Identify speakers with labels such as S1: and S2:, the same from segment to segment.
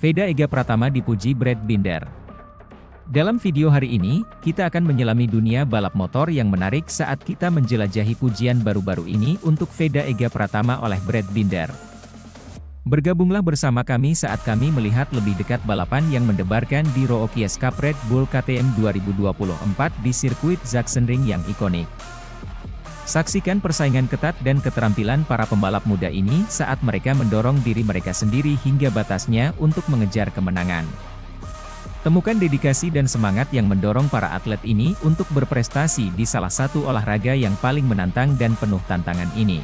S1: Veda Ega Pratama dipuji Brad Binder. Dalam video hari ini, kita akan menyelami dunia balap motor yang menarik saat kita menjelajahi pujian baru-baru ini untuk Veda Ega Pratama oleh Brad Binder. Bergabunglah bersama kami saat kami melihat lebih dekat balapan yang mendebarkan di Rookies Cup Red Bull KTM 2024 di sirkuit Sachsenring yang ikonik. Saksikan persaingan ketat dan keterampilan para pembalap muda ini saat mereka mendorong diri mereka sendiri hingga batasnya untuk mengejar kemenangan. Temukan dedikasi dan semangat yang mendorong para atlet ini untuk berprestasi di salah satu olahraga yang paling menantang dan penuh tantangan ini.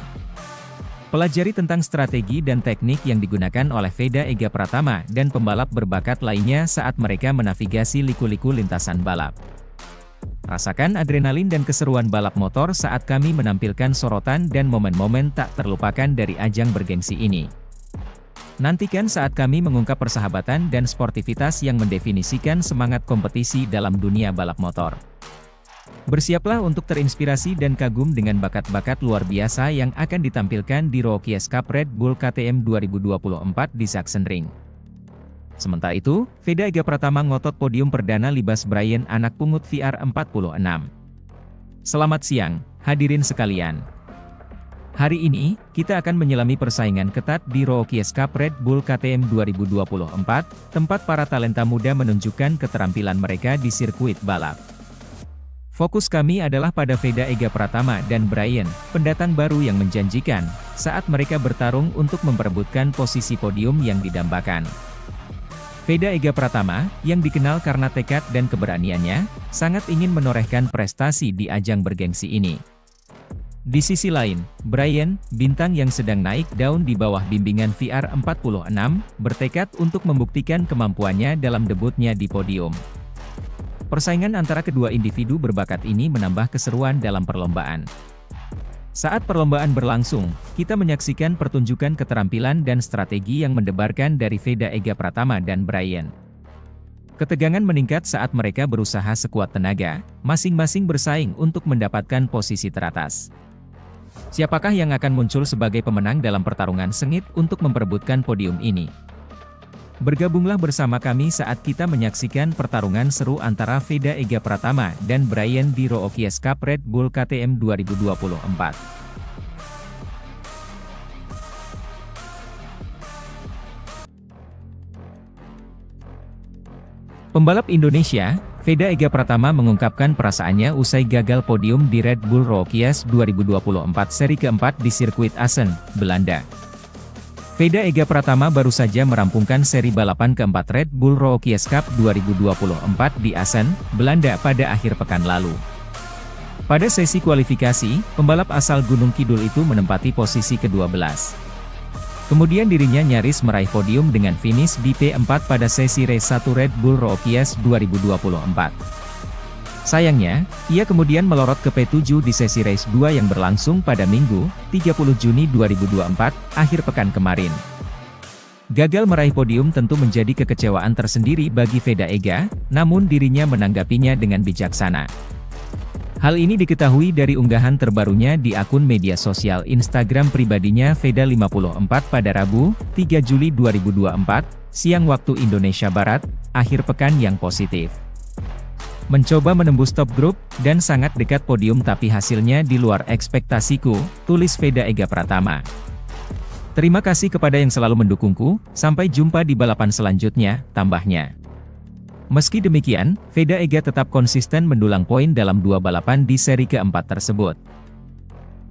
S1: Pelajari tentang strategi dan teknik yang digunakan oleh Veda Ega Pratama dan pembalap berbakat lainnya saat mereka menavigasi liku-liku lintasan balap. Rasakan adrenalin dan keseruan balap motor saat kami menampilkan sorotan dan momen-momen tak terlupakan dari ajang bergengsi ini. Nantikan saat kami mengungkap persahabatan dan sportivitas yang mendefinisikan semangat kompetisi dalam dunia balap motor. Bersiaplah untuk terinspirasi dan kagum dengan bakat-bakat luar biasa yang akan ditampilkan di Rookies Cup Red Bull KTM 2024 di Sachsenring. Sementara itu, Veda Ega Pratama ngotot podium perdana libas Brian anak pungut VR46. Selamat siang, hadirin sekalian. Hari ini, kita akan menyelami persaingan ketat di Rookies Cup Red Bull KTM 2024, tempat para talenta muda menunjukkan keterampilan mereka di sirkuit balap. Fokus kami adalah pada Veda Ega Pratama dan Brian, pendatang baru yang menjanjikan, saat mereka bertarung untuk memperebutkan posisi podium yang didambakan. Veda Ega Pratama, yang dikenal karena tekad dan keberaniannya, sangat ingin menorehkan prestasi di ajang bergengsi ini. Di sisi lain, Brian, bintang yang sedang naik daun di bawah bimbingan VR46, bertekad untuk membuktikan kemampuannya dalam debutnya di podium. Persaingan antara kedua individu berbakat ini menambah keseruan dalam perlombaan. Saat perlombaan berlangsung, kita menyaksikan pertunjukan keterampilan dan strategi yang mendebarkan dari Veda Ega Pratama dan Brian. Ketegangan meningkat saat mereka berusaha sekuat tenaga, masing-masing bersaing untuk mendapatkan posisi teratas. Siapakah yang akan muncul sebagai pemenang dalam pertarungan sengit untuk memperebutkan podium ini? Bergabunglah bersama kami saat kita menyaksikan pertarungan seru antara Veda Ega Pratama dan Brian di Rookies Cup Red Bull KTM 2024. Pembalap Indonesia, Veda Ega Pratama mengungkapkan perasaannya usai gagal podium di Red Bull Rookies 2024 seri keempat di sirkuit Assen, Belanda. Veda Ega Pratama baru saja merampungkan seri balapan keempat Red Bull Rookies Cup 2024 di Assen, Belanda pada akhir pekan lalu. Pada sesi kualifikasi, pembalap asal Gunung Kidul itu menempati posisi ke-12. Kemudian dirinya nyaris meraih podium dengan finish di P4 pada sesi race 1 Red Bull Rookies 2024. Sayangnya, ia kemudian melorot ke P7 di sesi race 2 yang berlangsung pada Minggu, 30 Juni 2024, akhir pekan kemarin. Gagal meraih podium tentu menjadi kekecewaan tersendiri bagi Veda Ega, namun dirinya menanggapinya dengan bijaksana. Hal ini diketahui dari unggahan terbarunya di akun media sosial Instagram pribadinya Veda54 pada Rabu, 3 Juli 2024, siang waktu Indonesia Barat, akhir pekan yang positif. Mencoba menembus top grup, dan sangat dekat podium tapi hasilnya di luar ekspektasiku, tulis Veda Ega Pratama. Terima kasih kepada yang selalu mendukungku, sampai jumpa di balapan selanjutnya, tambahnya. Meski demikian, Veda Ega tetap konsisten mendulang poin dalam dua balapan di seri keempat tersebut.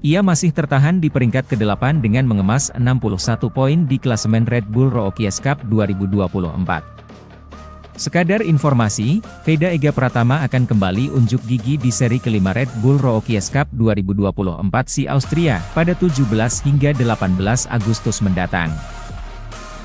S1: Ia masih tertahan di peringkat ke-8 dengan mengemas 61 poin di klasemen Red Bull Rookies Cup 2024. Sekadar informasi, Veda Ega Pratama akan kembali unjuk gigi di seri kelima Red Bull Rookies Cup 2024 si Austria pada 17 hingga 18 Agustus mendatang.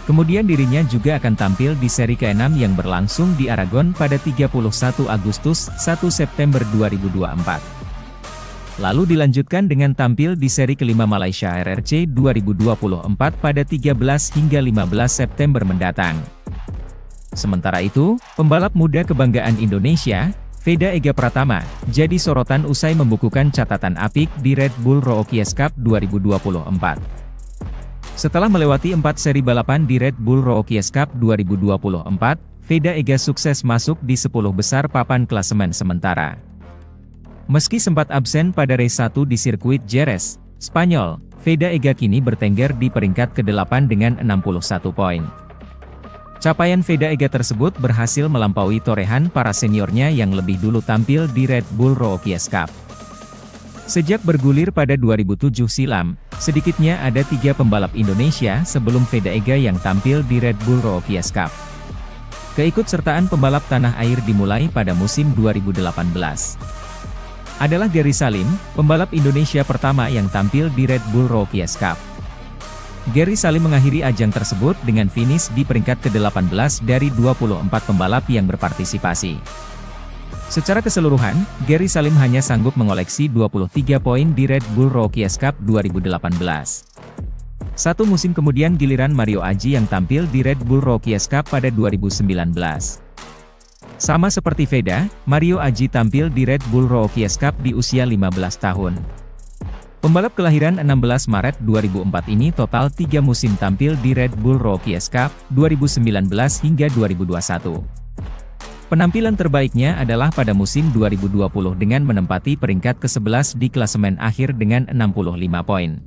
S1: Kemudian dirinya juga akan tampil di seri ke-6 yang berlangsung di Aragon pada 31 Agustus 1 September 2024. Lalu dilanjutkan dengan tampil di seri kelima Malaysia RRC 2024 pada 13 hingga 15 September mendatang. Sementara itu, pembalap muda kebanggaan Indonesia, Veda Ega Pratama, jadi sorotan usai membukukan catatan apik di Red Bull Rookies Cup 2024. Setelah melewati 4 seri balapan di Red Bull Rookies Cup 2024, Veda Ega sukses masuk di 10 besar papan klasemen sementara. Meski sempat absen pada race 1 di sirkuit Jerez, Spanyol, Veda Ega kini bertengger di peringkat ke-8 dengan 61 poin. Capaian Veda Ega tersebut berhasil melampaui torehan para seniornya yang lebih dulu tampil di Red Bull Rookies Cup. Sejak bergulir pada 2007 silam, sedikitnya ada 3 pembalap Indonesia sebelum Veda Ega yang tampil di Red Bull Rookies Cup. Keikutsertaan pembalap tanah air dimulai pada musim 2018. Adalah Gary Salim, pembalap Indonesia pertama yang tampil di Red Bull Rookies Cup. Gary Salim mengakhiri ajang tersebut dengan finish di peringkat ke-18 dari 24 pembalap yang berpartisipasi. Secara keseluruhan, Gary Salim hanya sanggup mengoleksi 23 poin di Red Bull Rookies Cup 2018. Satu musim kemudian giliran Mario Aji yang tampil di Red Bull Rookies Cup pada 2019. Sama seperti Veda, Mario Aji tampil di Red Bull Rookies Cup di usia 15 tahun. Pembalap kelahiran 16 Maret 2004 ini total 3 musim tampil di Red Bull Rookies Cup, 2019 hingga 2021. Penampilan terbaiknya adalah pada musim 2020 dengan menempati peringkat ke-11 di klasemen akhir dengan 65 poin.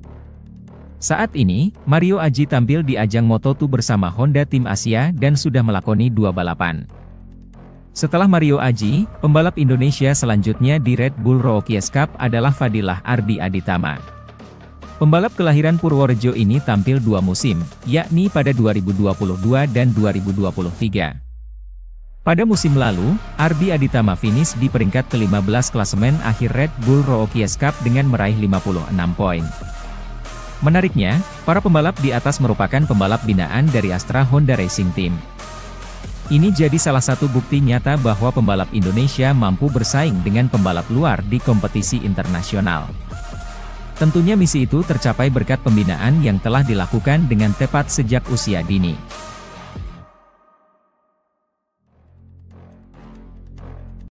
S1: Saat ini, Mario Aji tampil di ajang Moto2 bersama Honda Tim Asia dan sudah melakoni 2 balapan. Setelah Mario Aji, pembalap Indonesia selanjutnya di Red Bull Rookies Cup adalah Fadilah Ardi Aditama. Pembalap kelahiran Purworejo ini tampil 2 musim, yakni pada 2022 dan 2023. Pada musim lalu, Ardi Aditama finish di peringkat ke-15 klasemen akhir Red Bull Rookies Cup dengan meraih 56 poin. Menariknya, para pembalap di atas merupakan pembalap binaan dari Astra Honda Racing Team. Ini jadi salah satu bukti nyata bahwa pembalap Indonesia mampu bersaing dengan pembalap luar di kompetisi internasional. Tentunya misi itu tercapai berkat pembinaan yang telah dilakukan dengan tepat sejak usia dini.